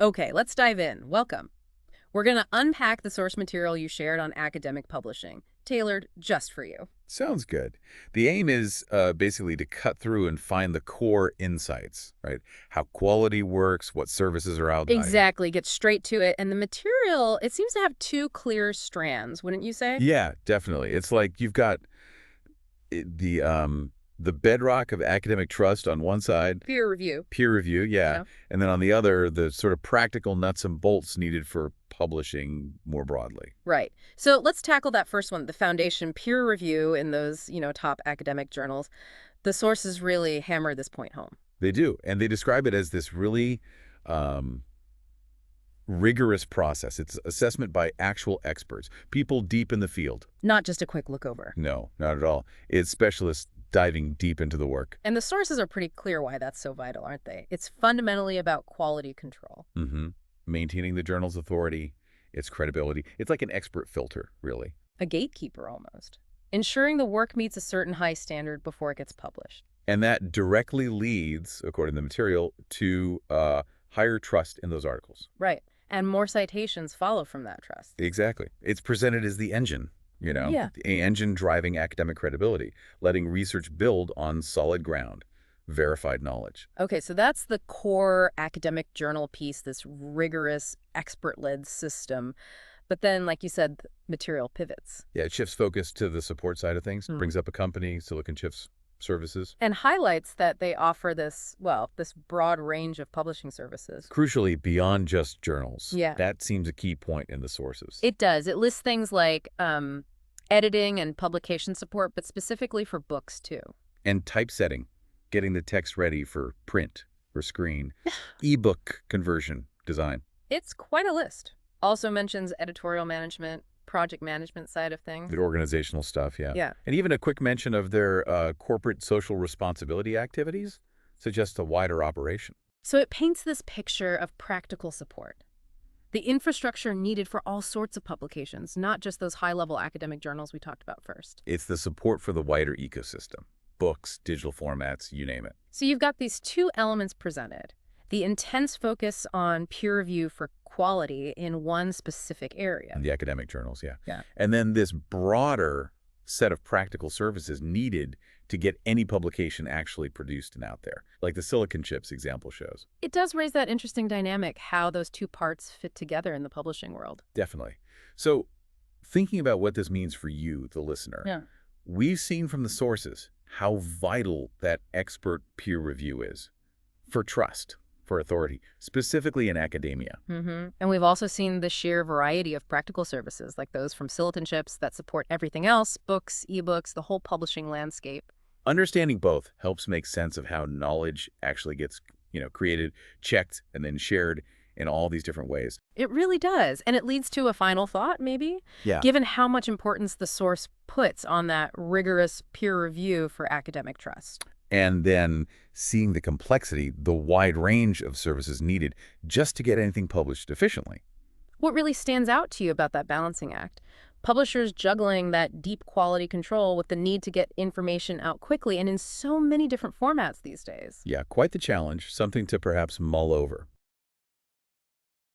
Okay, let's dive in. Welcome. We're going to unpack the source material you shared on academic publishing, tailored just for you. Sounds good. The aim is basically to cut through and find the core insights, right? How quality works, what services are out there. Exactly, get straight to it. And the material, it seems to have two clear strands, wouldn't you say? Yeah, definitely. It's like you've got the bedrock of academic trust on one side, Peer review. peer review, yeah, Yeah. and then on the other, the sort of practical nuts and bolts needed for publishing more broadly. Right. So let's tackle that first one, the foundation peer review in those, top academic journals. The sources really hammer this point home. They do, and they describe it as this really um, rigorous process. It's assessment by actual experts, people deep in the field. Not just a quick look over. No, not at all. It's specialists diving deep into the work. And the sources are pretty clear why that's so vital, aren't they? It's fundamentally about quality control. hmm Maintaining the journal's authority, its credibility. It's like an expert filter, really. A gatekeeper almost. Ensuring the work meets a certain high standard before it gets published. And that directly leads, according to the material, to higher trust in those articles. Right. And more citations follow from that trust. Exactly. It's presented as the engine, Yeah. the engine driving academic credibility, letting research build on solid ground, verified knowledge. Okay, so that's the core academic journal piece, this rigorous, expert-led system. But then, like you said, material pivots. Yeah, it shifts focus to the support side of things, Hmm. brings up a company, Siliconchips Services. And highlights that they offer this broad range of publishing services. Crucially, beyond just journals. Yeah. That seems a key point in the sources. It does. It lists things like editing and publication support, but specifically for books, too. And typesetting, getting the text ready for print or screen. eBook conversion design. It's quite a list. Also mentions editorial management, project management side of things. The organizational stuff, yeah. Yeah. And even a quick mention of their corporate social responsibility activities suggests a wider operation. So it paints this picture of practical support. The infrastructure needed for all sorts of publications, not just those high-level academic journals we talked about first. It's the support for the wider ecosystem. Books, digital formats, you name it. So you've got these two elements presented. The intense focus on peer review for quality in one specific area. The academic journals, yeah. Yeah. And then this broader set of practical services needed to get any publication actually produced and out there, like the Siliconchips example shows. It does raise that interesting dynamic, how those two parts fit together in the publishing world. Definitely. So thinking about what this means for you, the listener, Yeah. we've seen from the sources how vital that expert peer review is for trust, for authority, specifically in academia. And we've also seen the sheer variety of practical services, like those from Siliconchips that support everything else, books, eBooks, the whole publishing landscape. Understanding both helps make sense of how knowledge actually gets, created, checked, and then shared in all these different ways. It really does. And it leads to a final thought, maybe? Yeah. Given how much importance the source puts on that rigorous peer review for academic trust. And then seeing the complexity, the wide range of services needed just to get anything published efficiently. What really stands out to you about that balancing act? Publishers juggling that deep quality control with the need to get information out quickly and in so many different formats these days. Yeah, quite the challenge, something to perhaps mull over.